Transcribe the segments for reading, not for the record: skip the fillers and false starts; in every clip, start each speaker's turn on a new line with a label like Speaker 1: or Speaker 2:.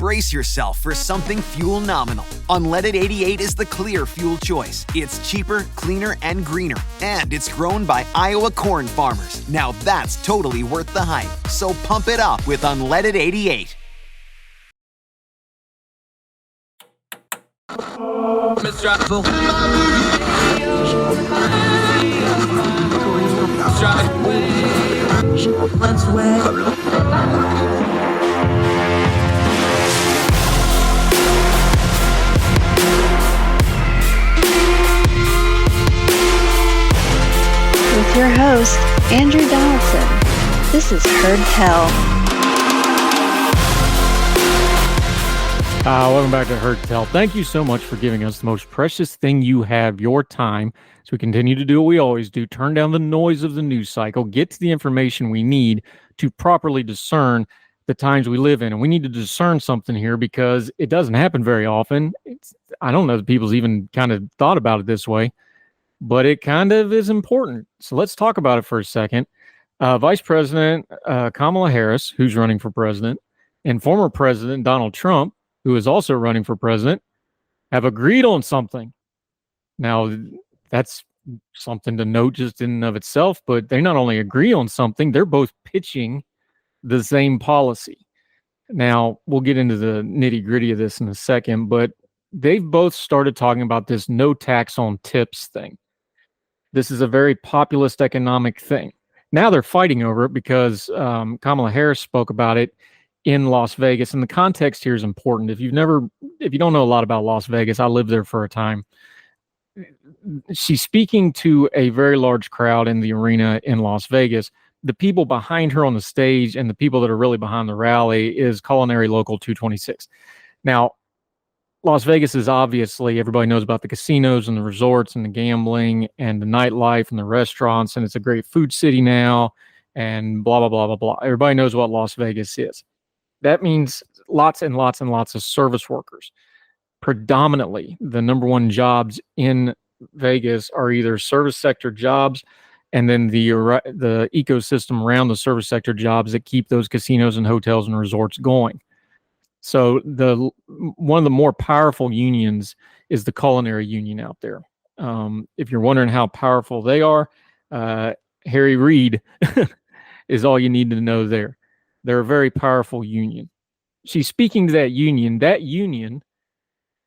Speaker 1: Brace yourself for something fuel-nominal. Unleaded 88 is the clear fuel choice. It's cheaper, cleaner, and greener. And it's grown by Iowa corn farmers. Now that's totally worth the hype. So pump it up with Unleaded 88.
Speaker 2: Let's wait.
Speaker 3: With your host, Andrew Donaldson. This is Heard Tell.
Speaker 4: Welcome back to Heard Tell. Thank you so much for giving us the most precious thing you have, your time, as we continue to do what we always do, turn down the noise of the news cycle, get to the information we need to properly discern the times we live in. And we need to discern something here because it doesn't happen very often. I don't know if people's even kind of thought about it this way, but it kind of is important. So let's talk about it for a second. Vice President Kamala Harris, who's running for president, and former President Donald Trump, who is also running for president, have agreed on something. Now, that's something to note just in and of itself, but they not only agree on something, they're both pitching the same policy. Now, we'll get into the nitty-gritty of this in a second, but they've both started talking about this no tax on tips thing. This is a very populist economic thing. Now they're fighting over it because Kamala Harris spoke about it in Las Vegas. And the context here is important. If you don't know a lot about Las Vegas, I lived there for a time. She's speaking to a very large crowd in the arena in Las Vegas. The people behind her on the stage and the people that are really behind the rally is Culinary Local 226. Now, Las Vegas is obviously, everybody knows about the casinos and the resorts and the gambling and the nightlife and the restaurants, and it's a great food city now, and blah, blah, blah, blah, blah. Everybody knows what Las Vegas is. That means lots and lots and lots of service workers. Predominantly, the number one jobs in Vegas are either service sector jobs and then the ecosystem around the service sector jobs that keep those casinos and hotels and resorts going. So one of the more powerful unions is the culinary union out there. If you're wondering how powerful they are, Harry Reid is all you need to know there. They're a very powerful union. She's speaking to that union. That union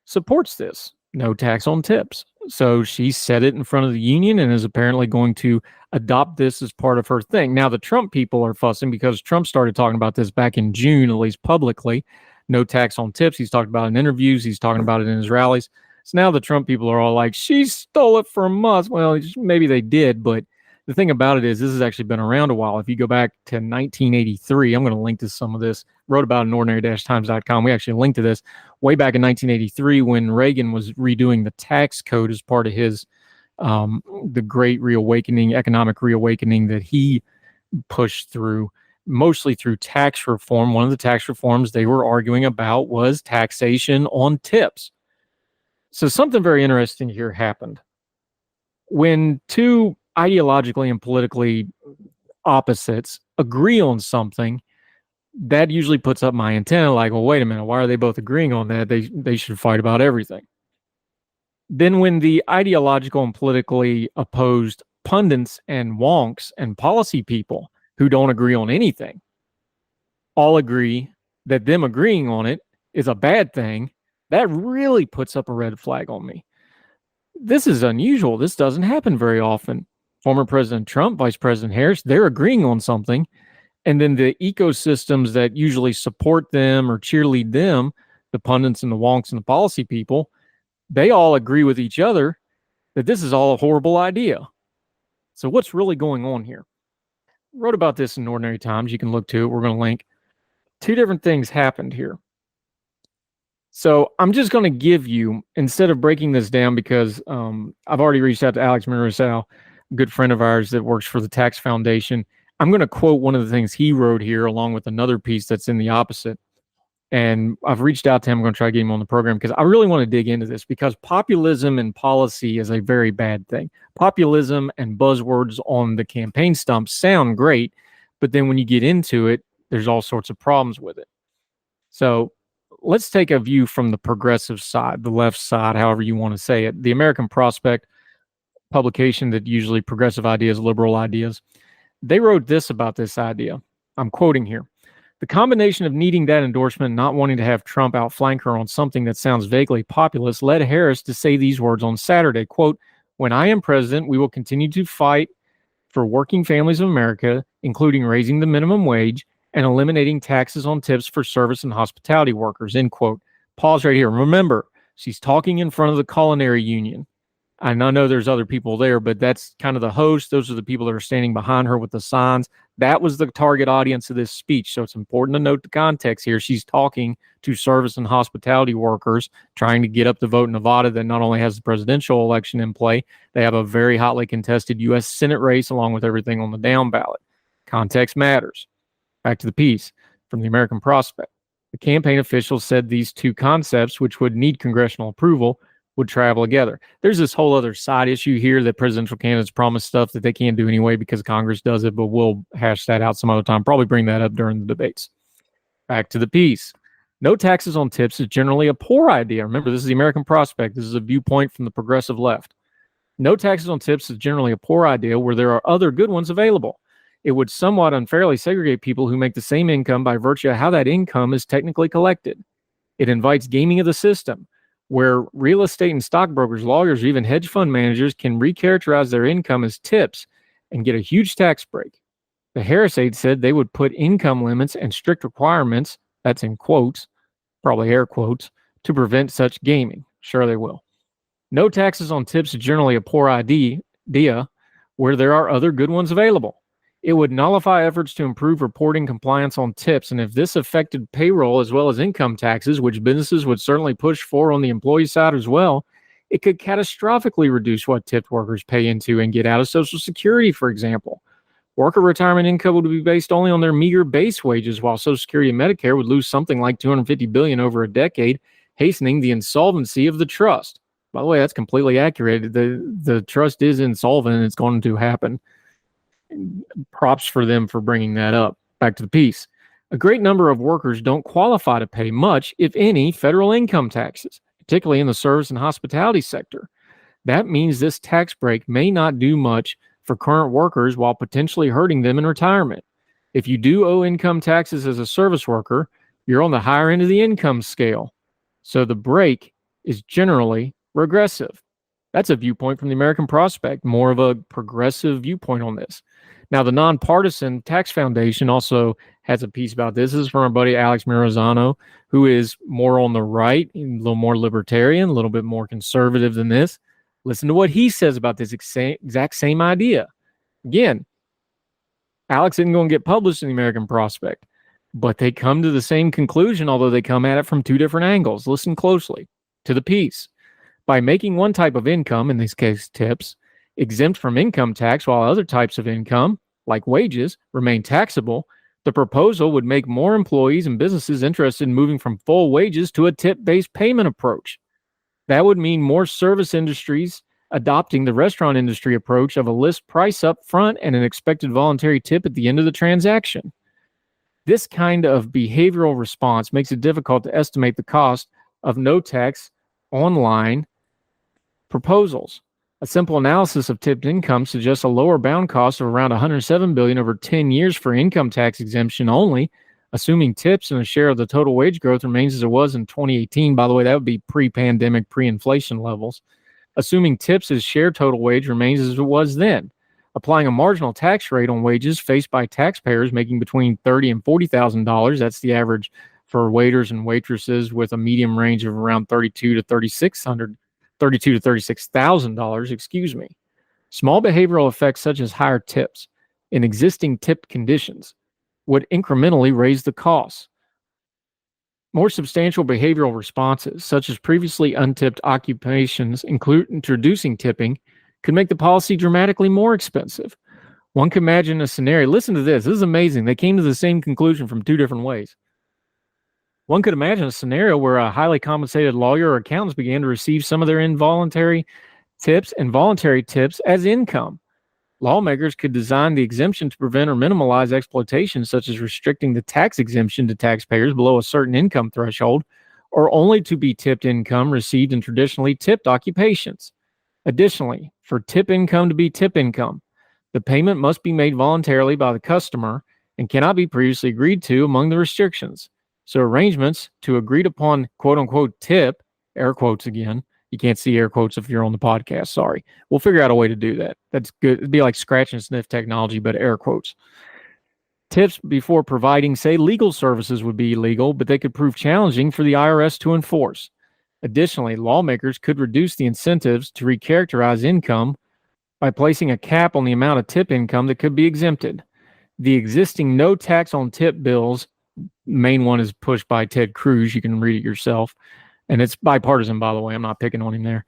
Speaker 4: supports this, no tax on tips. So she said it in front of the union and is apparently going to adopt this as part of her thing. Now, the Trump people are fussing because Trump started talking about this back in June, at least publicly. No tax on tips. He's talked about it in interviews. He's talking about it in his rallies. So now the Trump people are all like, she stole it from us. Well, maybe they did, but the thing about it is this has actually been around a while. If you go back to 1983, I'm going to link to some of this, wrote about it in ordinary-times.com. We actually linked to this way back in 1983 when Reagan was redoing the tax code as part of his, the great reawakening, economic reawakening that he pushed through, mostly through tax reform. One of the tax reforms they were arguing about was taxation on tips. So something very interesting here happened. When two ideologically and politically opposites agree on something, that usually puts up my antenna like, well, wait a minute, why are they both agreeing on that? They should fight about everything. Then when the ideological and politically opposed pundits and wonks and policy people who don't agree on anything all agree that them agreeing on it is a bad thing, that really puts up a red flag on me. This is unusual. This doesn't happen very often. Former President Trump, Vice President Harris, they're agreeing on something. And then the ecosystems that usually support them or cheerlead them, the pundits and the wonks and the policy people, they all agree with each other that this is all a horrible idea. So what's really going on here? I wrote about this in Ordinary Times. You can look to it. We're going to link. Two different things happened here. So I'm just going to give you, instead of breaking this down, because I've already reached out to Alex Marisal, a good friend of ours that works for the Tax Foundation. I'm going to quote one of the things he wrote here along with another piece that's in the opposite. And I've reached out to him. I'm going to try to get him on the program because I really want to dig into this, because populism and policy is a very bad thing. Populism and buzzwords on the campaign stumps sound great, but then when you get into it, there's all sorts of problems with it. So let's take a view from the progressive side, the left side, however you want to say it. The American Prospect publication that usually progressive ideas, liberal ideas, they wrote this about this idea. I'm quoting here. The combination of needing that endorsement and not wanting to have Trump outflank her on something that sounds vaguely populist led Harris to say these words on Saturday, quote, "When I am president, we will continue to fight for working families of America, including raising the minimum wage and eliminating taxes on tips for service and hospitality workers," end quote. Pause right here. Remember, she's talking in front of the culinary union. And I know there's other people there, but that's kind of the host. Those are the people that are standing behind her with the signs. That was the target audience of this speech. So it's important to note the context here. She's talking to service and hospitality workers trying to get up the vote in Nevada that not only has the presidential election in play, they have a very hotly contested U.S. Senate race along with everything on the down ballot. Context matters. Back to the piece from the American Prospect. The campaign officials said these two concepts, which would need congressional approval, would travel together. There's this whole other side issue here that presidential candidates promise stuff that they can't do anyway because Congress does it, but we'll hash that out some other time. Probably bring that up during the debates. Back to the piece. No taxes on tips is generally a poor idea. Remember, this is the American Prospect. This is a viewpoint from the progressive left. No taxes on tips is generally a poor idea where there are other good ones available. It would somewhat unfairly segregate people who make the same income by virtue of how that income is technically collected. It invites gaming of the system, where real estate and stockbrokers, lawyers, or even hedge fund managers can recharacterize their income as tips and get a huge tax break. The Harris aide said they would put income limits and strict requirements, that's in quotes, probably air quotes, to prevent such gaming. Sure they will. No taxes on tips is generally a poor idea where there are other good ones available. It would nullify efforts to improve reporting compliance on tips, and if this affected payroll as well as income taxes, which businesses would certainly push for on the employee side as well, it could catastrophically reduce what tipped workers pay into and get out of Social Security, for example. Worker retirement income would be based only on their meager base wages, while Social Security and Medicare would lose something like $250 billion over a decade, hastening the insolvency of the trust. By the way, that's completely accurate. The trust is insolvent and it's going to happen. Props for them for bringing that up. Back to the piece. A great number of workers don't qualify to pay much, if any, federal income taxes, particularly in the service and hospitality sector. That means this tax break may not do much for current workers while potentially hurting them in retirement. If you do owe income taxes as a service worker, you're on the higher end of the income scale. So the break is generally regressive. That's a viewpoint from the American Prospect, more of a progressive viewpoint on this. Now, the Nonpartisan Tax Foundation also has a piece about this. This is from our buddy Alex Mirazano, who is more on the right, a little more libertarian, a little bit more conservative than this. Listen to what he says about this exact same idea. Again, Alex isn't going to get published in the American Prospect, but they come to the same conclusion, although they come at it from two different angles. Listen closely to the piece. By making one type of income, in this case tips, exempt from income tax while other types of income, like wages, remain taxable, the proposal would make more employees and businesses interested in moving from full wages to a tip-based payment approach. That would mean more service industries adopting the restaurant industry approach of a list price up front and an expected voluntary tip at the end of the transaction. This kind of behavioral response makes it difficult to estimate the cost of no-tax online proposals. A simple analysis of tipped income suggests a lower bound cost of around $107 billion over 10 years for income tax exemption only, assuming tips and a share of the total wage growth remains as it was in 2018. By the way, that would be pre-pandemic, pre-inflation levels. Assuming tips as share total wage remains as it was then. Applying a marginal tax rate on wages faced by taxpayers making between $30,000 and $40,000, that's the average for waiters and waitresses with a medium range of around $32,000 to $36,000, Small behavioral effects such as higher tips in existing tipped conditions would incrementally raise the costs. More substantial behavioral responses, such as previously untipped occupations, introducing tipping, could make the policy dramatically more expensive. One can imagine a scenario. Listen to this. This is amazing. They came to the same conclusion from two different ways. One could imagine a scenario where a highly compensated lawyer or accountants began to receive some of their involuntary tips and voluntary tips as income. Lawmakers could design the exemption to prevent or minimize exploitation, such as restricting the tax exemption to taxpayers below a certain income threshold, or only to be tipped income received in traditionally tipped occupations. Additionally, for tip income to be tip income, the payment must be made voluntarily by the customer and cannot be previously agreed to among the restrictions. So arrangements to agreed upon quote-unquote tip, air quotes again, you can't see air quotes if you're on the podcast, sorry. We'll figure out a way to do that. That's good. It'd be like scratch and sniff technology, but air quotes. Tips before providing, say, legal services would be illegal, but they could prove challenging for the IRS to enforce. Additionally, lawmakers could reduce the incentives to recharacterize income by placing a cap on the amount of tip income that could be exempted. The existing no tax on tip bills, main one is pushed by Ted Cruz. You can read it yourself. And it's bipartisan, by the way. I'm not picking on him there.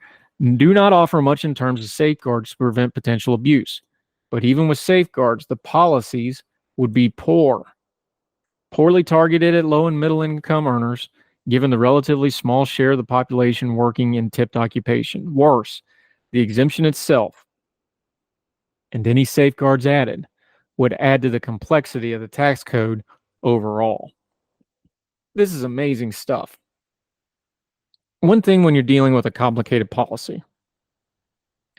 Speaker 4: Do not offer much in terms of safeguards to prevent potential abuse. But even with safeguards, the policies would be poorly targeted at low and middle income earners, given the relatively small share of the population working in tipped occupation. Worse, the exemption itself, and any safeguards added, would add to the complexity of the tax code overall. This is amazing stuff. One thing when you're dealing with a complicated policy,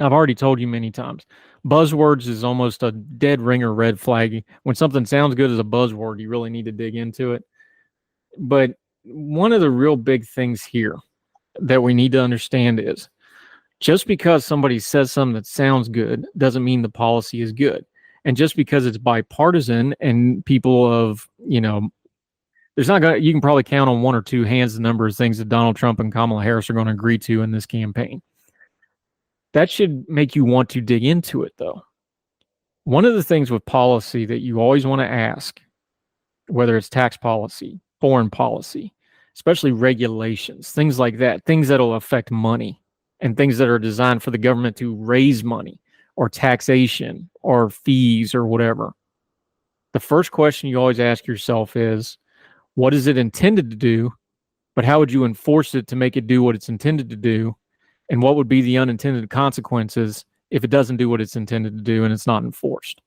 Speaker 4: I've already told you many times, buzzwords is almost a dead ringer red flag. When something sounds good as a buzzword, you really need to dig into it. But one of the real big things here that we need to understand is just because somebody says something that sounds good doesn't mean the policy is good. And just because it's bipartisan and people of, you can probably count on one or two hands the number of things that Donald Trump and Kamala Harris are going to agree to in this campaign. That should make you want to dig into it, though. One of the things with policy that you always want to ask, whether it's tax policy, foreign policy, especially regulations, things like that, things that will affect money and things that are designed for the government to raise money or taxation or fees or whatever. The first question you always ask yourself is, what is it intended to do, but how would you enforce it to make it do what it's intended to do? And what would be the unintended consequences if it doesn't do what it's intended to do and it's not enforced?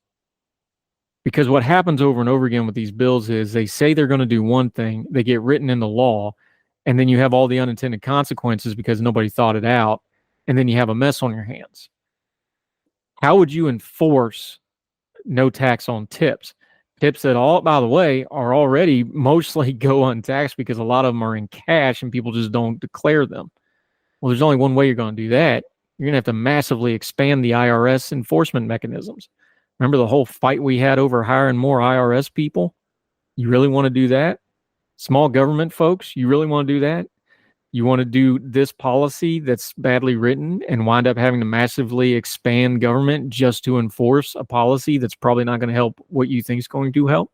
Speaker 4: Because what happens over and over again with these bills is they say they're going to do one thing, they get written in the law, and then you have all the unintended consequences because nobody thought it out, and then you have a mess on your hands. How would you enforce no tax on tips? Tips that by the way, are already mostly go untaxed because a lot of them are in cash and people just don't declare them. Well, there's only one way you're going to do that. You're going to have to massively expand the IRS enforcement mechanisms. Remember the whole fight we had over hiring more IRS people? You really want to do that? Small government folks, you really want to do that? You want to do this policy that's badly written and wind up having to massively expand government just to enforce a policy that's probably not going to help what you think is going to help?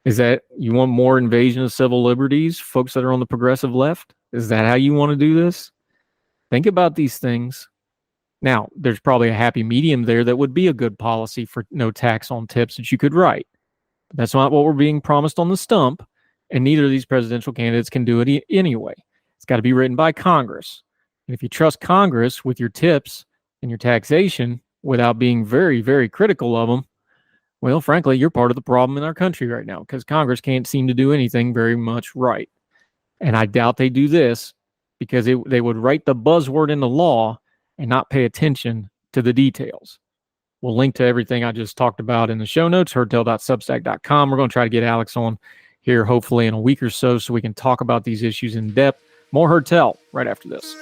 Speaker 4: Is that you want more invasion of civil liberties, folks that are on the progressive left? Is that how you want to do this? Think about these things. Now, there's probably a happy medium there that would be a good policy for no tax on tips that you could write. But that's not what we're being promised on the stump, and neither of these presidential candidates can do it anyway. It's got to be written by Congress. And if you trust Congress with your tips and your taxation without being very, very critical of them, well, frankly, you're part of the problem in our country right now because Congress can't seem to do anything very much right. And I doubt they do this because they would write the buzzword in the law and not pay attention to the details. We'll link to everything I just talked about in the show notes, herdtell.substack.com. We're going to try to get Alex on here hopefully in a week or so we can talk about these issues in depth. More Herd Tell right after this.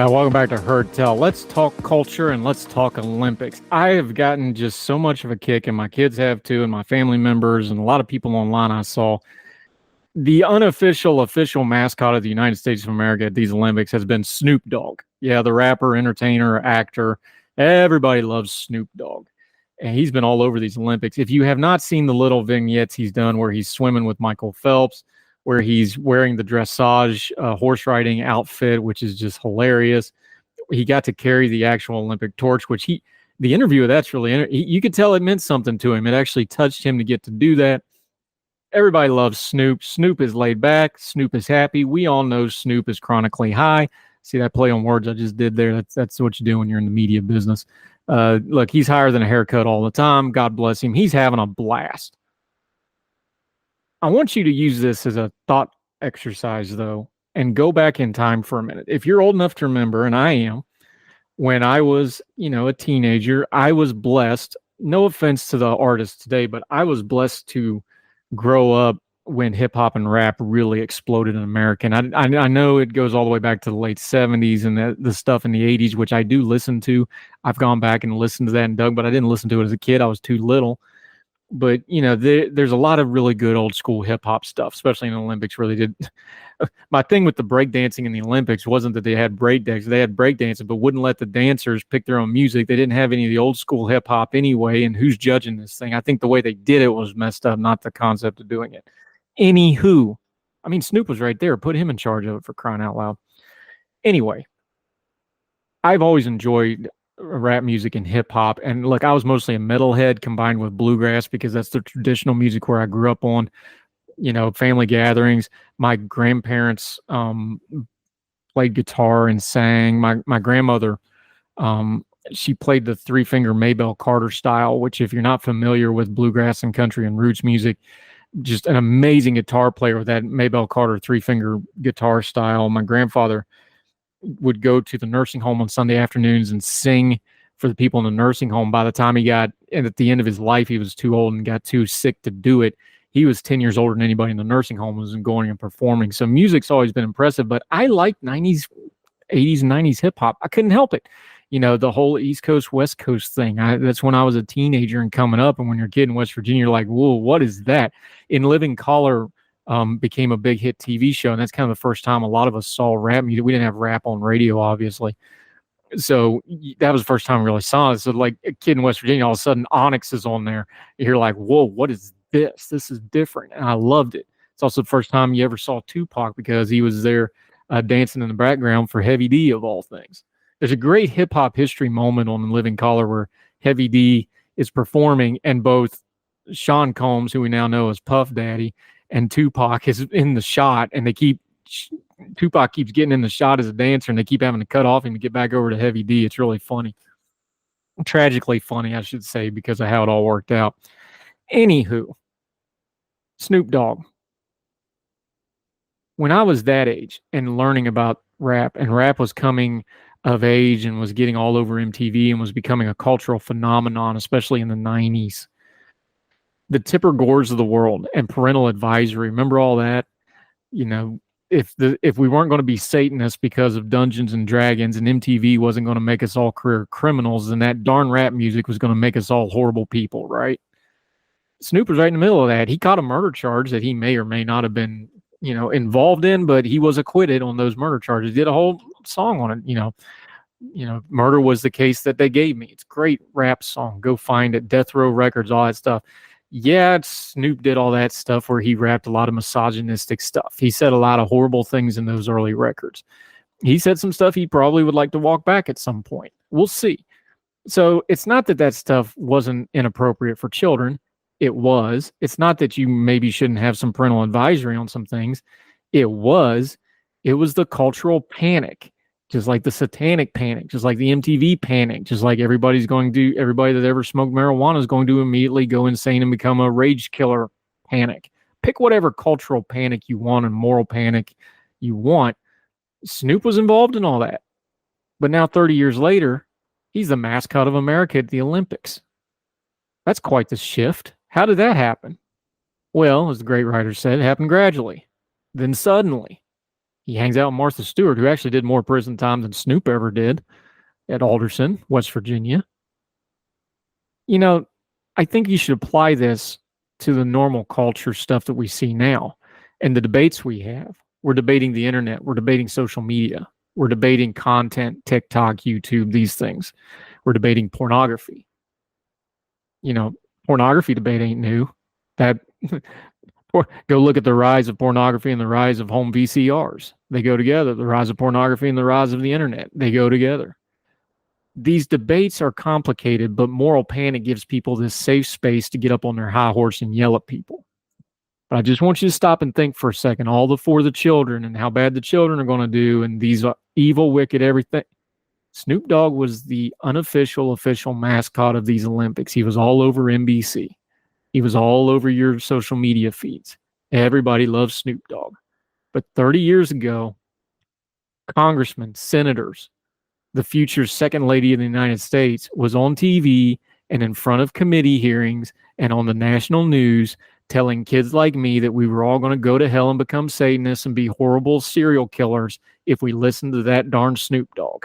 Speaker 4: Welcome back to Herd Tell. Let's talk culture and let's talk Olympics. I have gotten just so much of a kick, and my kids have too, and my family members, and a lot of people online I saw. The unofficial official mascot of the United States of America at these Olympics has been Snoop Dogg. Yeah, the rapper, entertainer, actor. Everybody loves Snoop Dogg. And he's been all over these Olympics. If you have not seen the little vignettes he's done where he's swimming with Michael Phelps, where he's wearing the dressage horse riding outfit, which is just hilarious. he got to carry the actual Olympic torch, which the interview of that's really, you could tell it meant something to him. It actually touched him to get to do that. Everybody loves Snoop. Snoop is laid back. Snoop is happy. We all know Snoop is chronically high. See that play on words I just did there? That's what you do when you're in the media business. Look, he's higher than a haircut all the time. God bless him. He's having a blast. I want you to use this as a thought exercise, though, and go back in time for a minute. If you're old enough to remember, and I am, when I was, a teenager, I was blessed. No offense to the artists today, but I was blessed to grow up when hip hop and rap really exploded in America. And I know it goes all the way back to the late 70s and the stuff in the 80s, which I do listen to. I've gone back and listened to that and dug, but I didn't listen to it as a kid. I was too little. But, there's a lot of really good old school hip hop stuff, especially in the Olympics where they did. My thing with the breakdancing in the Olympics wasn't that they had breakdancing. They had breakdancing, but wouldn't let the dancers pick their own music. They didn't have any of the old school hip hop anyway. And who's judging this thing? I think the way they did it was messed up, not the concept of doing it. Anywho, Snoop was right there. Put him in charge of it, for crying out loud. Anyway, I've always enjoyed rap music and hip hop. And look, I was mostly a metalhead combined with bluegrass because that's the traditional music where I grew up on, family gatherings. My grandparents played guitar and sang. My grandmother, she played the 3-finger Maybelle Carter style, which if you're not familiar with bluegrass and country and roots music, just an amazing guitar player with that Maybelle Carter 3-finger guitar style. My grandfather would go to the nursing home on Sunday afternoons and sing for the people in the nursing home. By the time he got, and at the end of his life, he was too old and got too sick to do it. He was 10 years older than anybody in the nursing home was going and performing. So music's always been impressive, but I liked 90s, 80s, and 90s hip hop. I couldn't help it. The whole East Coast, West Coast thing. That's when I was a teenager and coming up. And when you're a kid in West Virginia, you're like, whoa, what is that? In Living Color became a big hit TV show. And that's kind of the first time a lot of us saw rap music. We didn't have rap on radio, obviously. So that was the first time we really saw it. So like a kid in West Virginia, all of a sudden Onyx is on there. You're like, whoa, what is this? This is different. And I loved it. It's also the first time you ever saw Tupac because he was there dancing in the background for Heavy D of all things. There's a great hip hop history moment on Living Color where Heavy D is performing and both Sean Combs, who we now know as Puff Daddy, and Tupac is in the shot, and Tupac keeps getting in the shot as a dancer, and they keep having to cut off him to get back over to Heavy D. It's really funny. Tragically funny, I should say, because of how it all worked out. Anywho, Snoop Dogg. When I was that age and learning about rap, and rap was coming of age and was getting all over MTV and was becoming a cultural phenomenon, especially in the 90s, the Tipper Gores of the world and parental advisory, remember all that? If we weren't going to be Satanists because of Dungeons and Dragons and MTV wasn't going to make us all career criminals, then that darn rap music was going to make us all horrible people, right? Snoop was right in the middle of that. He caught a murder charge that he may or may not have been, involved in, but he was acquitted on those murder charges. Did a whole song on it, Murder Was the Case That They Gave Me. It's a great rap song. Go find it. Death Row Records, all that stuff. Yeah, Snoop did all that stuff where he rapped a lot of misogynistic stuff. He said a lot of horrible things in those early records. He said some stuff he probably would like to walk back at some point. We'll see. So it's not that stuff wasn't inappropriate for children. It was. It's not that you maybe shouldn't have some parental advisory on some things. It was. It was the cultural panic, just like the satanic panic, just like the MTV panic, just like everybody that ever smoked marijuana is going to immediately go insane and become a rage killer panic. Pick whatever cultural panic you want and moral panic you want. Snoop was involved in all that. But now 30 years later, he's the mascot of America at the Olympics. That's quite the shift. How did that happen? Well, as the great writer said, it happened gradually. Then suddenly, he hangs out with Martha Stewart, who actually did more prison time than Snoop ever did at Alderson, West Virginia. I think you should apply this to the normal culture stuff that we see now and the debates we have. We're debating the internet. We're debating social media. We're debating content, TikTok, YouTube, these things. We're debating pornography. Pornography debate ain't new. Go look at the rise of pornography and the rise of home VCRs. They go together. The rise of pornography and the rise of the internet. They go together. these debates are complicated, but moral panic gives people this safe space to get up on their high horse and yell at people. But I just want you to stop and think for a second, all for the children and how bad the children are going to do and these evil, wicked, everything. Snoop Dogg was the unofficial, official mascot of these Olympics. He was all over NBC. He was all over your social media feeds. Everybody loves Snoop Dogg. But 30 years ago, congressmen, senators, the future second lady of the United States was on TV and in front of committee hearings and on the national news telling kids like me that we were all going to go to hell and become Satanists and be horrible serial killers if we listened to that darn Snoop Dogg.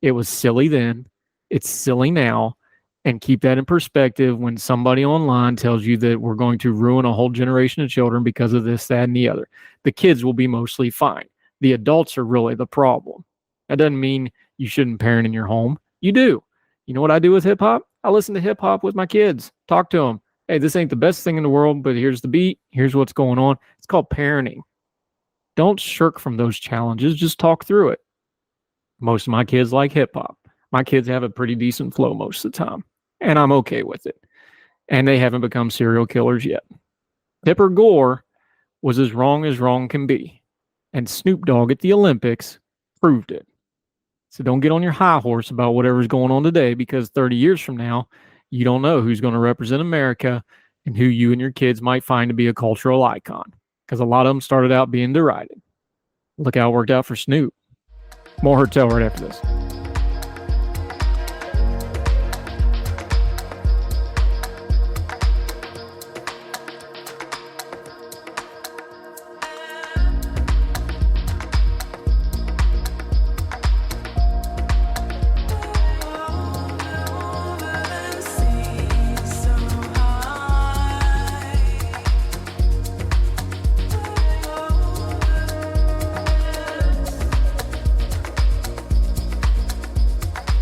Speaker 4: It was silly then. It's silly now. And keep that in perspective when somebody online tells you that we're going to ruin a whole generation of children because of this, that, and the other. The kids will be mostly fine. The adults are really the problem. That doesn't mean you shouldn't parent in your home. You do. You know what I do with hip hop? I listen to hip hop with my kids. Talk to them. Hey, this ain't the best thing in the world, but here's the beat. Here's what's going on. It's called parenting. Don't shirk from those challenges. Just talk through it. Most of my kids like hip hop. My kids have a pretty decent flow most of the time, and I'm okay with it. And they haven't become serial killers yet. Tipper Gore was as wrong can be. And Snoop Dogg at the Olympics proved it. So don't get on your high horse about whatever's going on today, because 30 years from now, you don't know who's going to represent America and who you and your kids might find to be a cultural icon, because a lot of them started out being derided. Look how it worked out for Snoop. More Heard Tell right after this.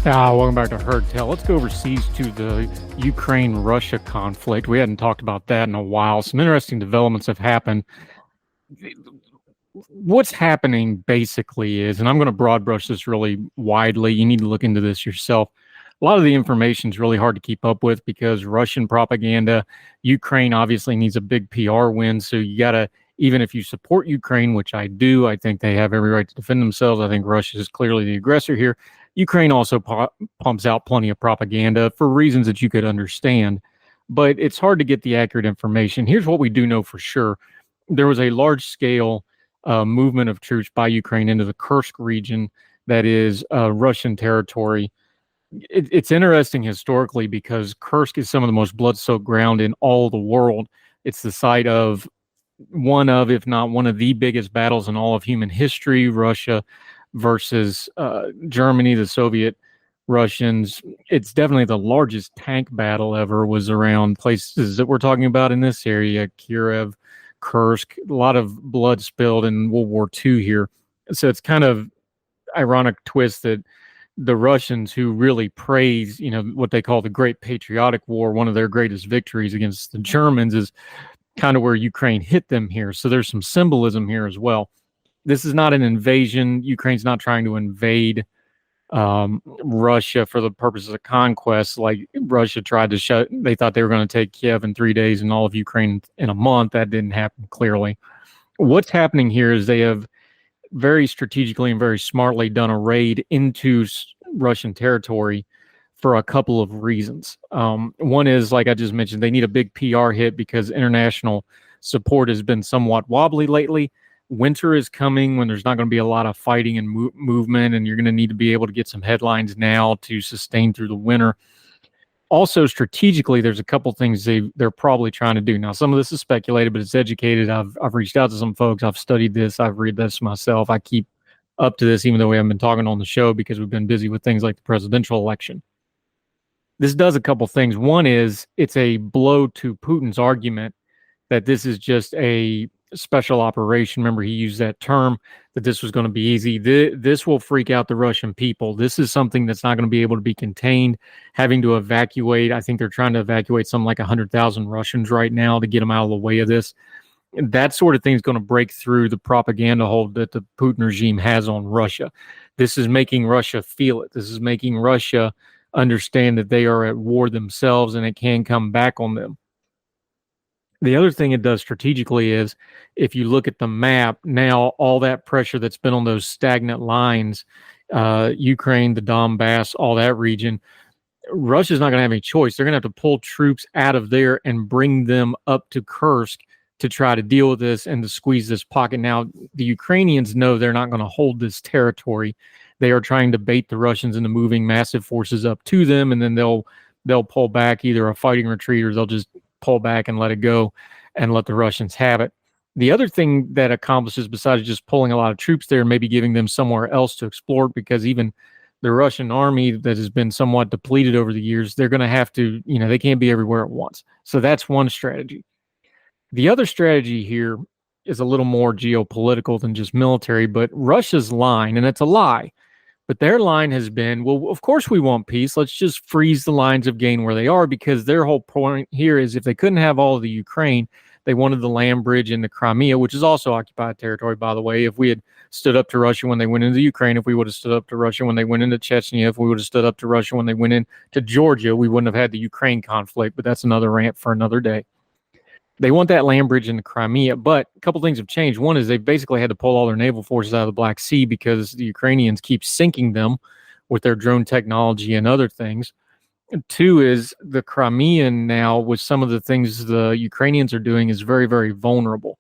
Speaker 4: Welcome back to Heard Tell. Let's go overseas to the Ukraine-Russia conflict. We hadn't talked about that in a while. Some interesting developments have happened. What's happening basically is, and I'm going to broad brush this really widely. You need to look into this yourself. A lot of the information is really hard to keep up with because Russian propaganda. Ukraine obviously needs a big PR win, so you got to, even if you support Ukraine, which I do, I think they have every right to defend themselves. I think Russia is clearly the aggressor here. Ukraine also pumps out plenty of propaganda for reasons that you could understand, but it's hard to get the accurate information. Here's what we do know for sure. There was a large-scale movement of troops by Ukraine into the Kursk region that is Russian territory. It's interesting historically because Kursk is some of the most blood-soaked ground in all the world. It's the site of one of, if not one of the biggest battles in all of human history, Russia versus Germany, the Soviet Russians. It's definitely the largest tank battle ever, was around places that we're talking about in this area, Kiev, Kursk, a lot of blood spilled in World War II here. So it's kind of ironic twist that the Russians, who really praise, what they call the Great Patriotic War, one of their greatest victories against the Germans, is kind of where Ukraine hit them here. So there's some symbolism here as well. This is not an invasion. Ukraine's not trying to invade Russia for the purposes of conquest. Like Russia tried to they thought they were going to take Kiev in 3 days and all of Ukraine in a month. That didn't happen, clearly. What's happening here is they have very strategically and very smartly done a raid into Russian territory for a couple of reasons. One is, like I just mentioned, they need a big PR hit because international support has been somewhat wobbly lately. Winter is coming when there's not going to be a lot of fighting and movement, and you're going to need to be able to get some headlines now to sustain through the winter. Also, strategically, there's a couple things they're probably trying to do. Now, some of this is speculated, but it's educated. I've reached out to some folks. I've studied this. I've read this myself. I keep up to this, even though we haven't been talking on the show because we've been busy with things like the presidential election. This does a couple things. One is it's a blow to Putin's argument that this is just a special operation. Remember, he used that term, that this was going to be easy. This will freak out the Russian people. This is something that's not going to be able to be contained, having to evacuate. I think they're trying to evacuate something like 100,000 Russians right now to get them out of the way of this. That sort of thing is going to break through the propaganda hold that the Putin regime has on Russia. This is making Russia feel it. This is making Russia understand that they are at war themselves and it can come back on them. The other thing it does strategically is if you look at the map, now all that pressure that's been on those stagnant lines, Ukraine, the Donbass, all that region, Russia's not going to have any choice. They're going to have to pull troops out of there and bring them up to Kursk to try to deal with this and to squeeze this pocket. Now, the Ukrainians know they're not going to hold this territory. They are trying to bait the Russians into moving massive forces up to them, and then they'll pull back, either a fighting retreat or they'll just pull back and let it go and let the Russians have it. The other thing that accomplishes, besides just pulling a lot of troops there and maybe giving them somewhere else to explore, because even the Russian army that has been somewhat depleted over the years, they're going to have to, they can't be everywhere at once. So that's one strategy. The other strategy here is a little more geopolitical than just military, but Russia's line, and it's a lie, but their line has been, well, of course we want peace. Let's just freeze the lines of gain where they are, because their whole point here is if they couldn't have all of the Ukraine, they wanted the land bridge in the Crimea, which is also occupied territory, by the way. If we had stood up to Russia when they went into Ukraine, if we would have stood up to Russia when they went into Chechnya, if we would have stood up to Russia when they went into Georgia, we wouldn't have had the Ukraine conflict, but that's another rant for another day. They want that land bridge in the Crimea, but a couple things have changed. One is they basically had to pull all their naval forces out of the Black Sea because the Ukrainians keep sinking them with their drone technology and other things. And two is the Crimean now, with some of the things the Ukrainians are doing, is very, very vulnerable.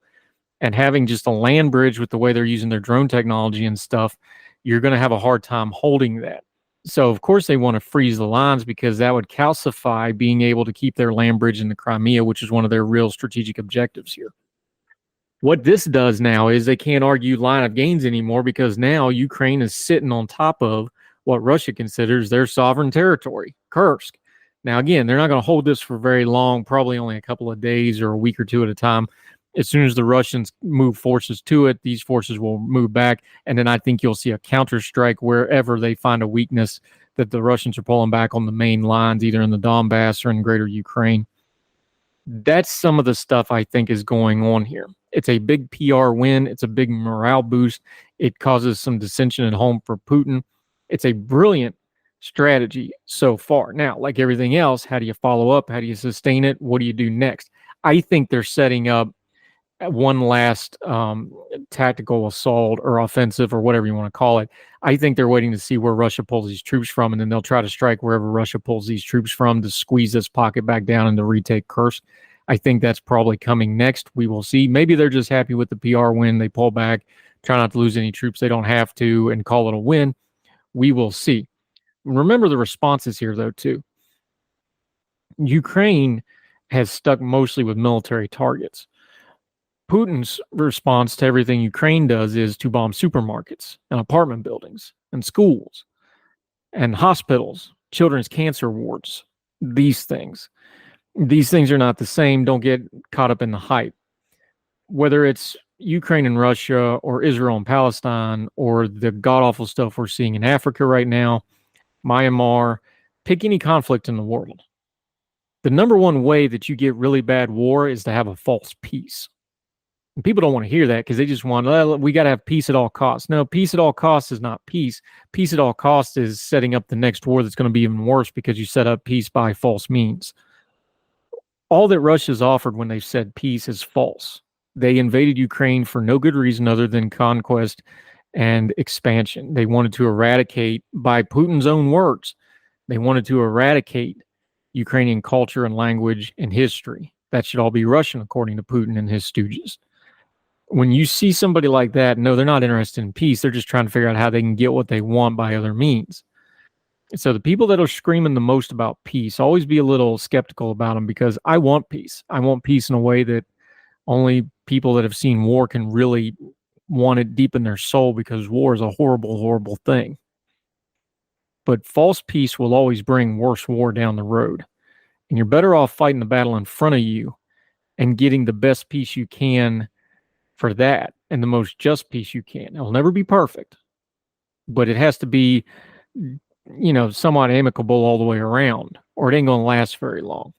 Speaker 4: And having just a land bridge with the way they're using their drone technology and stuff, you're going to have a hard time holding that. So, of course, they want to freeze the lines because that would calcify being able to keep their land bridge in the Crimea, which is one of their real strategic objectives here. What this does now is they can't argue line of gains anymore, because now Ukraine is sitting on top of what Russia considers their sovereign territory, Kursk. Now, again, they're not going to hold this for very long, probably only a couple of days or a week or two at a time. As soon as the Russians move forces to it, these forces will move back. And then I think you'll see a counterstrike wherever they find a weakness that the Russians are pulling back on the main lines, either in the Donbass or in greater Ukraine. That's some of the stuff I think is going on here. It's a big PR win. It's a big morale boost. It causes some dissension at home for Putin. It's a brilliant strategy so far. Now, like everything else, how do you follow up? How do you sustain it? What do you do next? I think they're setting up one last tactical assault or offensive or whatever you want to call it. I think they're waiting to see where Russia pulls these troops from, and then they'll try to strike wherever Russia pulls these troops from to squeeze this pocket back down and to retake Kursk. I think that's probably coming next. We will see. Maybe they're just happy with the PR win. They pull back, try not to lose any troops they don't have to, and call it a win. We will see. Remember the responses here, though, too. Ukraine has stuck mostly with military targets. Putin's response to everything Ukraine does is to bomb supermarkets and apartment buildings and schools and hospitals, children's cancer wards, these things. These things are not the same. Don't get caught up in the hype. Whether it's Ukraine and Russia or Israel and Palestine or the god-awful stuff we're seeing in Africa right now, Myanmar, pick any conflict in the world. The number one way that you get really bad war is to have a false peace. And people don't want to hear that because they just want, we got to have peace at all costs. No, peace at all costs is not peace. Peace at all costs is setting up the next war that's going to be even worse because you set up peace by false means. All that Russia's offered when they've said peace is false. They invaded Ukraine for no good reason other than conquest and expansion. They wanted to eradicate, by Putin's own words, they wanted to eradicate Ukrainian culture and language and history. That should all be Russian, according to Putin and his stooges. When you see somebody like that, no, they're not interested in peace. They're just trying to figure out how they can get what they want by other means. So the people that are screaming the most about peace, always be a little skeptical about them, because I want peace. I want peace in a way that only people that have seen war can really want it deep in their soul, because war is a horrible, horrible thing. But false peace will always bring worse war down the road. And you're better off fighting the battle in front of you and getting the best peace you can for that, and the most just peace you can. It'll never be perfect, but it has to be, somewhat amicable all the way around, or it ain't going to last very long.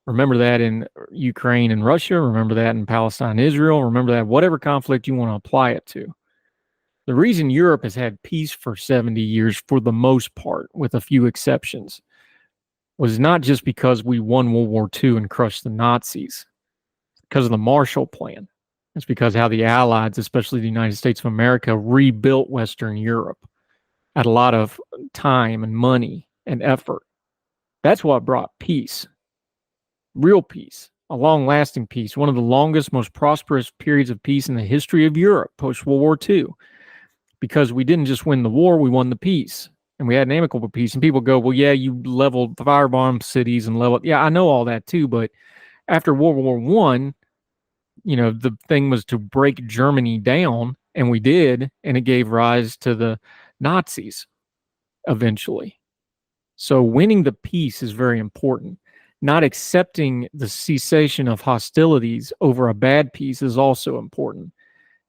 Speaker 4: Remember that in Ukraine and Russia. Remember that in Palestine, Israel. Remember that whatever conflict you want to apply it to. The reason Europe has had peace for 70 years, for the most part, with a few exceptions, was not just because we won World War II and crushed the Nazis. It's because of the Marshall Plan. It's because how the Allies, especially the United States of America, rebuilt Western Europe at a lot of time and money and effort. That's what brought peace. Real peace, a long-lasting peace, one of the longest, most prosperous periods of peace in the history of Europe post-World War II. Because we didn't just win the war, we won the peace. And we had an amicable peace. And people go, well, yeah, you leveled firebomb cities and leveled. Yeah, I know all that too. But after World War I, the thing was to break Germany down. And we did. And it gave rise to the Nazis eventually. So winning the peace is very important. Not accepting the cessation of hostilities over a bad peace is also important.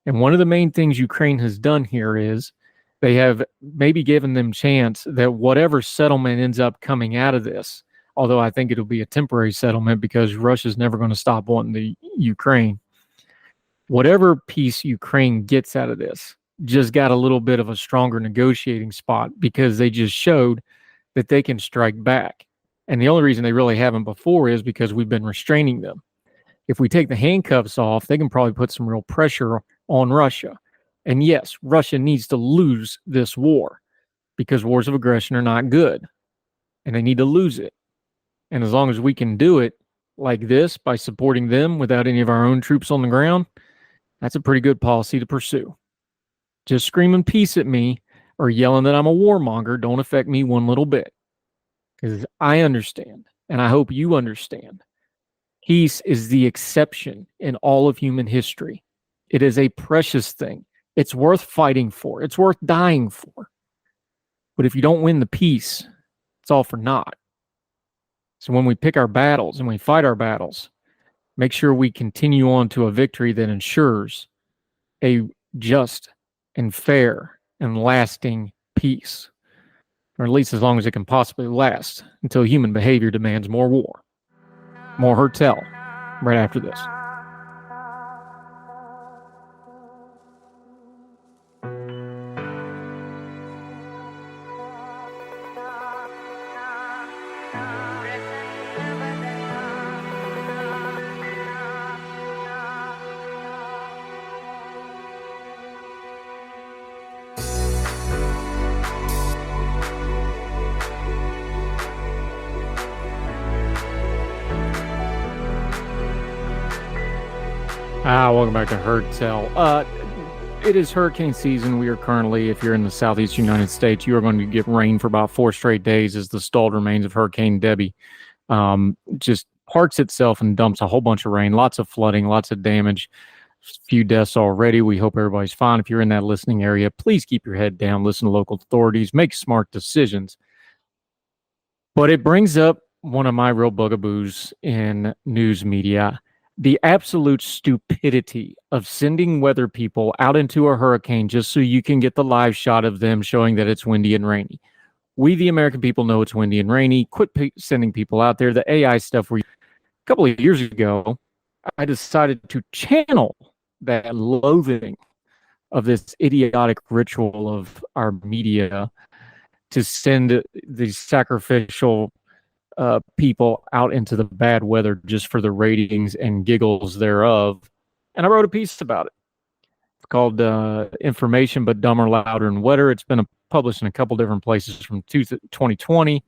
Speaker 4: And one of the main things Ukraine has done here is they have maybe given them chance that whatever settlement ends up coming out of this, although I think it'll be a temporary settlement because Russia's never going to stop wanting the Ukraine. Whatever peace Ukraine gets out of this just got a little bit of a stronger negotiating spot because they just showed that they can strike back. And the only reason they really haven't before is because we've been restraining them. If we take the handcuffs off, they can probably put some real pressure on Russia. And yes, Russia needs to lose this war because wars of aggression are not good and they need to lose it. And as long as we can do it like this by supporting them without any of our own troops on the ground, that's a pretty good policy to pursue. Just screaming peace at me or yelling that I'm a warmonger don't affect me one little bit because I understand and I hope you understand. Peace is the exception in all of human history. It is a precious thing. It's worth fighting for. It's worth dying for. But if you don't win the peace, it's all for naught. So when we pick our battles and we fight our battles, make sure we continue on to a victory that ensures a just and fair and lasting peace. Or at least as long as it can possibly last until human behavior demands more war. More Hertel right after this. Welcome back to Hertel. It is hurricane season. We are currently, if you're in the southeast United States, you are going to get rain for about 4 straight days as the stalled remains of Hurricane Debbie just parts itself and dumps a whole bunch of rain, lots of flooding, lots of damage, few deaths already. We hope everybody's fine. If you're in that listening area, please keep your head down, listen to local authorities, make smart decisions. But it brings up one of my real bugaboos in news media. The absolute stupidity of sending weather people out into a hurricane just so you can get the live shot of them showing that it's windy and rainy. We, the American people, know it's windy and rainy. Quit sending people out there. The AI stuff a couple of years ago, I decided to channel that loathing of this idiotic ritual of our media to send these sacrificial people out into the bad weather just for the ratings and giggles thereof. And I wrote a piece about it. It's called Information But Dumber, Louder, and Wetter. It's been published in a couple different places from 2020.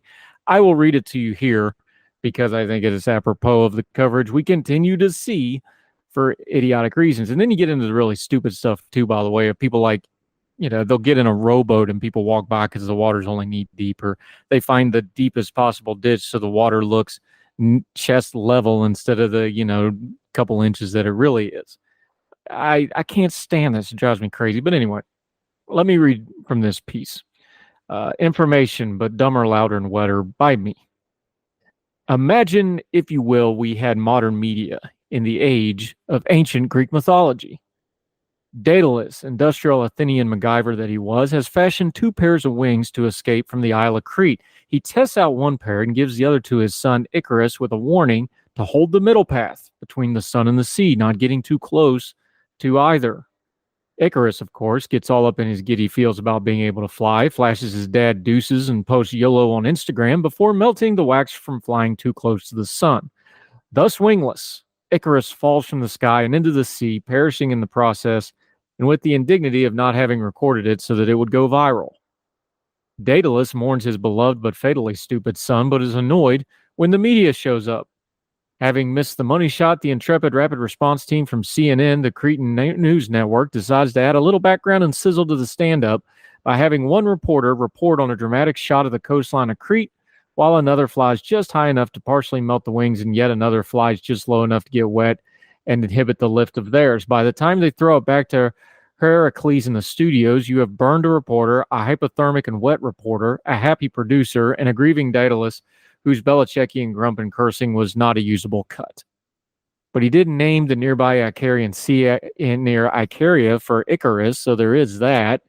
Speaker 4: I will read it to you here because I think it is apropos of the coverage we continue to see for idiotic reasons. And then you get into the really stupid stuff too, by the way, of people like, they'll get in a rowboat and people walk by because the water's only knee deep, or they find the deepest possible ditch so the water looks chest level instead of the, couple inches that it really is. I can't stand this. It drives me crazy. But anyway, let me read from this piece. Information But Dumber, Louder, and Wetter by me. Imagine, if you will, we had modern media in the age of ancient Greek mythology. Daedalus, industrial Athenian MacGyver that he was, has fashioned 2 pairs of wings to escape from the Isle of Crete. He tests out one pair and gives the other to his son Icarus with a warning to hold the middle path between the sun and the sea, not getting too close to either. Icarus, of course, gets all up in his giddy feels about being able to fly, flashes his dad deuces, and posts YOLO on Instagram before melting the wax from flying too close to the sun. Thus wingless, Icarus falls from the sky and into the sea, perishing in the process, and with the indignity of not having recorded it so that it would go viral. Daedalus mourns his beloved but fatally stupid son, but is annoyed when the media shows up. Having missed the money shot, the intrepid rapid response team from CNN, the Cretan news network, decides to add a little background and sizzle to the stand-up by having one reporter report on a dramatic shot of the coastline of Crete, while another flies just high enough to partially melt the wings, and yet another flies just low enough to get wet and inhibit the lift of theirs. By the time they throw it back to Heracles in the studios, you have burned a reporter, a hypothermic and wet reporter, a happy producer, and a grieving Daedalus whose Belichickian grump and cursing was not a usable cut. But he did name the nearby Icarian Sea near Icaria for Icarus, so there is that.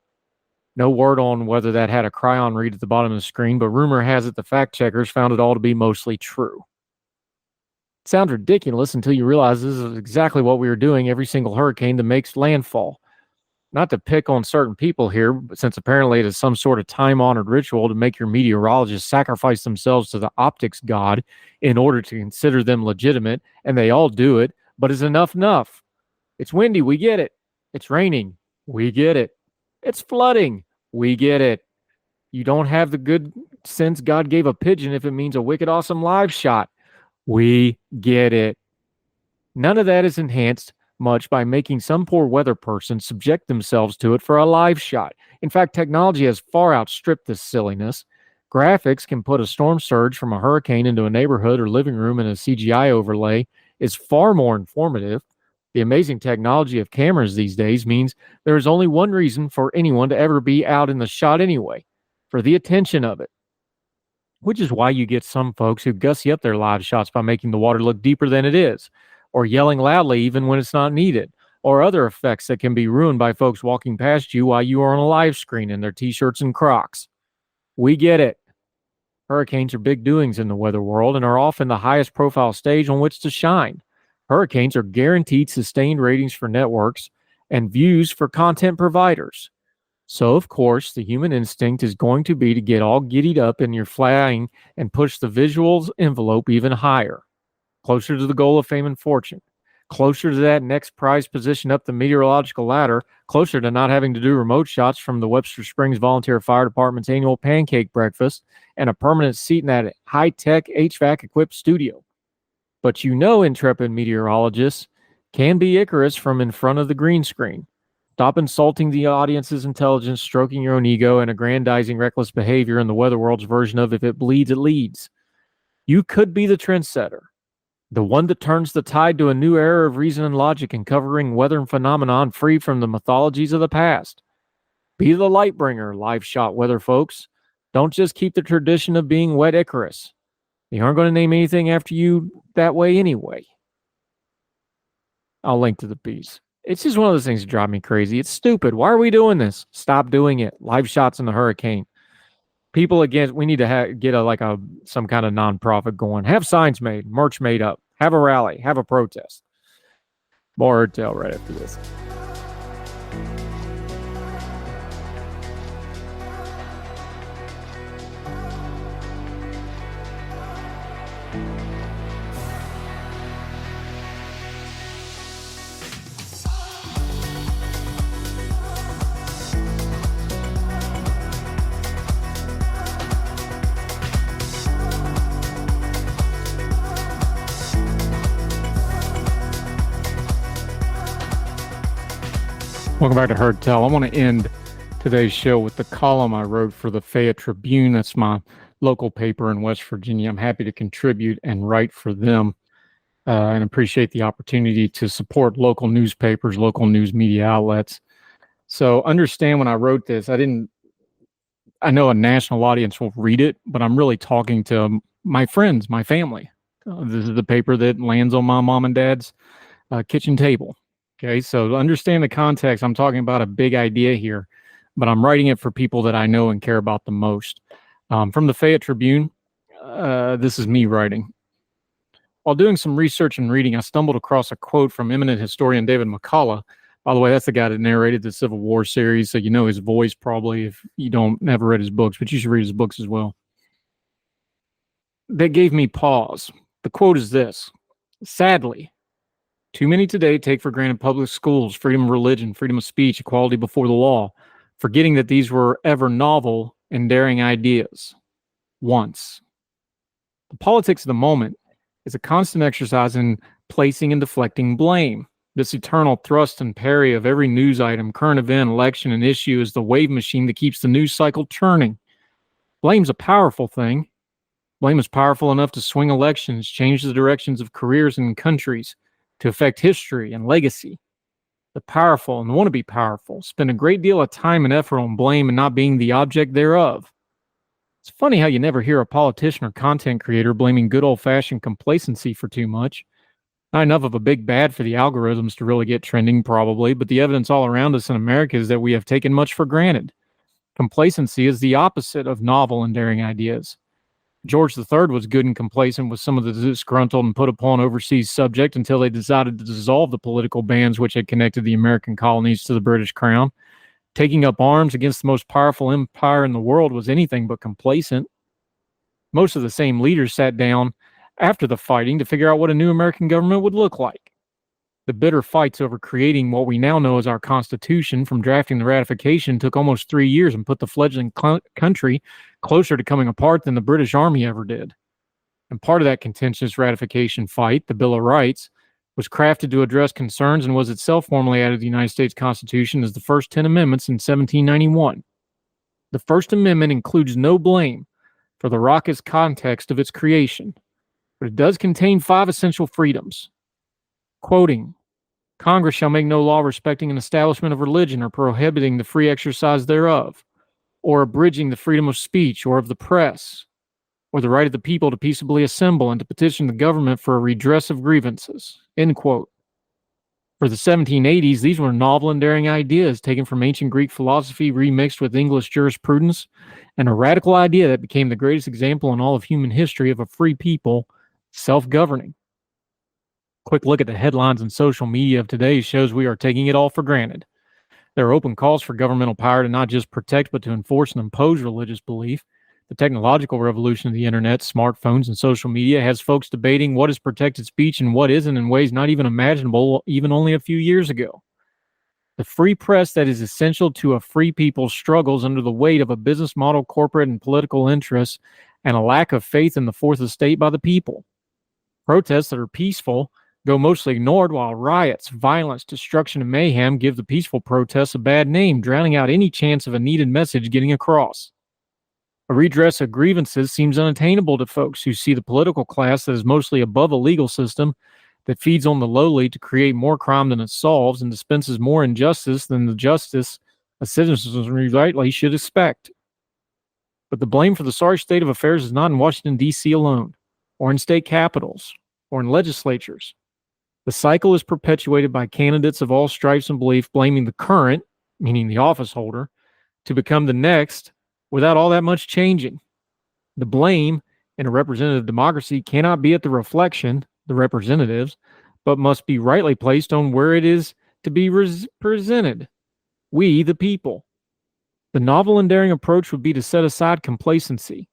Speaker 4: No word on whether that had a cryon read at the bottom of the screen, but rumor has it the fact checkers found it all to be mostly true. It sounds ridiculous until you realize this is exactly what we were doing every single hurricane that makes landfall. Not to pick on certain people here, but since apparently it is some sort of time-honored ritual to make your meteorologists sacrifice themselves to the optics god in order to consider them legitimate, and they all do it, but is enough? It's windy, we get it. It's raining, we get it. It's flooding, we get it. You don't have the good sense God gave a pigeon if it means a wicked awesome live shot. We get it. None of that is enhanced much by making some poor weather person subject themselves to it for a live shot. In fact, technology has far outstripped this silliness. Graphics can put a storm surge from a hurricane into a neighborhood or living room, and a CGI overlay is far more informative. The amazing technology of cameras these days means there is only one reason for anyone to ever be out in the shot anyway, for the attention of it. Which is why you get some folks who gussy up their live shots by making the water look deeper than it is, or yelling loudly even when it's not needed, or other effects that can be ruined by folks walking past you while you are on a live screen in their t-shirts and Crocs. We get it. Hurricanes are big doings in the weather world and are often the highest profile stage on which to shine. Hurricanes are guaranteed sustained ratings for networks and views for content providers. So, of course, the human instinct is going to be to get all giddied up in your flying and push the visuals envelope even higher, closer to the goal of fame and fortune, closer to that next prize position up the meteorological ladder, closer to not having to do remote shots from the Webster Springs Volunteer Fire Department's annual pancake breakfast and a permanent seat in that high-tech HVAC-equipped studio. But you know, intrepid meteorologists can be Icarus from in front of the green screen. Stop insulting the audience's intelligence, stroking your own ego, and aggrandizing reckless behavior in the weather world's version of if it bleeds, it leads. You could be the trendsetter, the one that turns the tide to a new era of reason and logic and covering weather and phenomenon free from the mythologies of the past. Be the light bringer, live shot weather folks. Don't just keep the tradition of being wet Icarus. They aren't going to name anything after you that way anyway. I'll link to the piece. It's just one of those things that drive me crazy. It's stupid. Why are we doing this? Stop doing it. Live shots in the hurricane. People against, we need to get some kind of nonprofit going. Have signs made, merch made up. Have a rally. Have a protest. More Herd Tale right after this. Welcome back to Herd Tell. I want to end today's show with the column I wrote for the Fayette Tribune. That's my local paper in West Virginia. I'm happy to contribute and write for them and appreciate the opportunity to support local newspapers, local news media outlets. So understand when I wrote this, I know a national audience will read it, but I'm really talking to my friends, my family. This is the paper that lands on my mom and dad's kitchen table. Okay, so understand the context. I'm talking about a big idea here, but I'm writing it for people that I know and care about the most. From the Fayette Tribune, this is me writing. While doing some research and reading, I stumbled across a quote from eminent historian David McCullough. By the way, that's the guy that narrated the Civil War series, so you know his voice probably if you don't ever read his books, but you should read his books as well. That gave me pause. The quote is this: sadly, too many today take for granted public schools, freedom of religion, freedom of speech, equality before the law, forgetting that these were ever novel and daring ideas. Once. The politics of the moment is a constant exercise in placing and deflecting blame. This eternal thrust and parry of every news item, current event, election, and issue is the wave machine that keeps the news cycle turning. Blame's a powerful thing. Blame is powerful enough to swing elections, change the directions of careers and countries, to affect history and legacy. The powerful and the want to be powerful spend a great deal of time and effort on blame and not being the object thereof. It's funny how you never hear a politician or content creator blaming good old-fashioned complacency for too much. Not enough of a big bad for the algorithms to really get trending, probably, but the evidence all around us in America is that we have taken much for granted. Complacency is the opposite of novel and daring ideas. George III was good and complacent with some of the disgruntled and put upon overseas subject until they decided to dissolve the political bands which had connected the American colonies to the British crown. Taking up arms against the most powerful empire in the world was anything but complacent. Most of the same leaders sat down after the fighting to figure out what a new American government would look like. The bitter fights over creating what we now know as our Constitution, from drafting the ratification, took almost 3 years and put the fledgling country closer to coming apart than the British Army ever did. And part of that contentious ratification fight, the Bill of Rights, was crafted to address concerns and was itself formally added to the United States Constitution as the first 10 amendments in 1791. The First Amendment includes no blame for the raucous context of its creation, but it does contain 5 essential freedoms. Quoting, Congress shall make no law respecting an establishment of religion or prohibiting the free exercise thereof, or abridging the freedom of speech or of the press, or the right of the people to peaceably assemble and to petition the government for a redress of grievances. End quote. For the 1780s, these were novel and daring ideas taken from ancient Greek philosophy, remixed with English jurisprudence, and a radical idea that became the greatest example in all of human history of a free people self-governing. Quick look at the headlines and social media of today shows we are taking it all for granted. There are open calls for governmental power to not just protect, but to enforce and impose religious belief. The technological revolution of the internet, smartphones, and social media has folks debating what is protected speech and what isn't in ways not even imaginable even only a few years ago. The free press that is essential to a free people struggles under the weight of a business model, corporate and political interests, and a lack of faith in the fourth estate by the people. Protests that are peaceful go mostly ignored, while riots, violence, destruction, and mayhem give the peaceful protests a bad name, drowning out any chance of a needed message getting across. A redress of grievances seems unattainable to folks who see the political class that is mostly above a legal system that feeds on the lowly to create more crime than it solves and dispenses more injustice than the justice a citizen rightly should expect. But the blame for the sorry state of affairs is not in Washington, D.C. alone, or in state capitals, or in legislatures. The cycle is perpetuated by candidates of all stripes and belief blaming the current, meaning the office holder, to become the next without all that much changing. The blame in a representative democracy cannot be at the reflection, the representatives, but must be rightly placed on where it is to be presented. We, the people. The novel and daring approach would be to set aside complacency,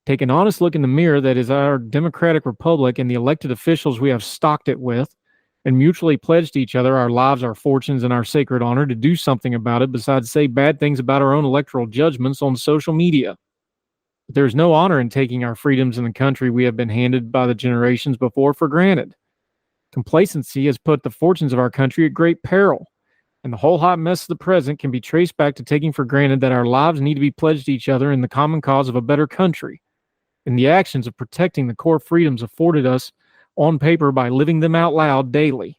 Speaker 4: take an honest look in the mirror that is our democratic republic and the elected officials we have stocked it with, and mutually pledge to each other our lives, our fortunes, and our sacred honor to do something about it besides say bad things about our own electoral judgments on social media. But there is no honor in taking our freedoms in the country we have been handed by the generations before for granted. Complacency has put the fortunes of our country at great peril, and the whole hot mess of the present can be traced back to taking for granted that our lives need to be pledged to each other in the common cause of a better country, and the actions of protecting the core freedoms afforded us on paper by living them out loud daily.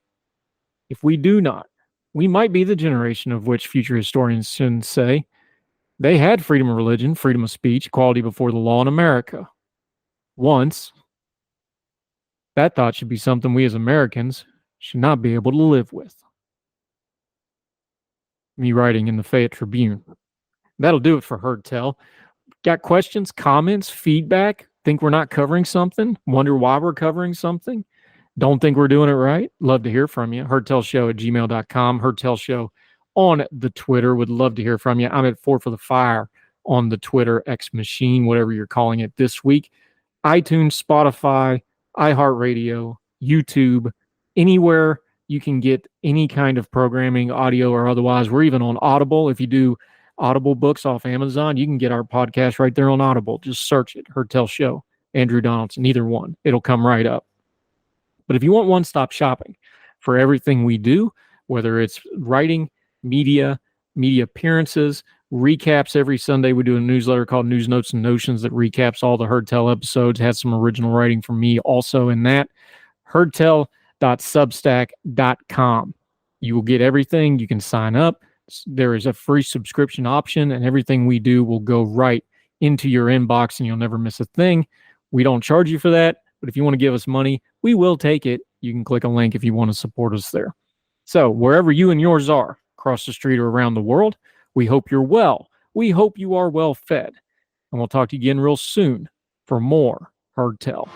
Speaker 4: If we do not, we might be the generation of which future historians should say, they had freedom of religion, freedom of speech, equality before the law in America. Once. That thought should be something we as Americans should not be able to live with. Me writing in the Fayette Tribune. That'll do it for Heard Tell. Got questions, comments, feedback? Think we're not covering something? Wonder why we're covering something? Don't think we're doing it right? Love to hear from you. HeardTellShow@gmail.com. HeardTellShow on the Twitter. Would love to hear from you. I'm at 4 for the Fire on the Twitter, X Machine, whatever you're calling it this week. iTunes, Spotify, iHeartRadio, YouTube, anywhere you can get any kind of programming, audio or otherwise. We're even on Audible. If you do Audible books off Amazon, you can get our podcast right there on Audible. Just search it, Heard Tell Show, Andrew Donaldson, either one. It'll come right up. But if you want one-stop shopping for everything we do, whether it's writing, media appearances, recaps every Sunday. We do a newsletter called News Notes and Notions that recaps all the Heard Tell episodes, has some original writing from me also in that. heardtell.substack.com. You will get everything. You can sign up. There is a free subscription option, and everything we do will go right into your inbox, and you'll never miss a thing. We don't charge you for that, but if you want to give us money, we will take it. You can click a link if you want to support us there. So wherever you and yours are, across the street or around the world, we hope you're well. We hope you are well fed. And we'll talk to you again real soon for more Heard Tell.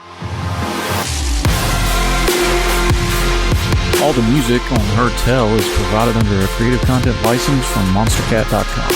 Speaker 2: All the music on Heard Tell is provided under a Creative Content license from monstercat.com.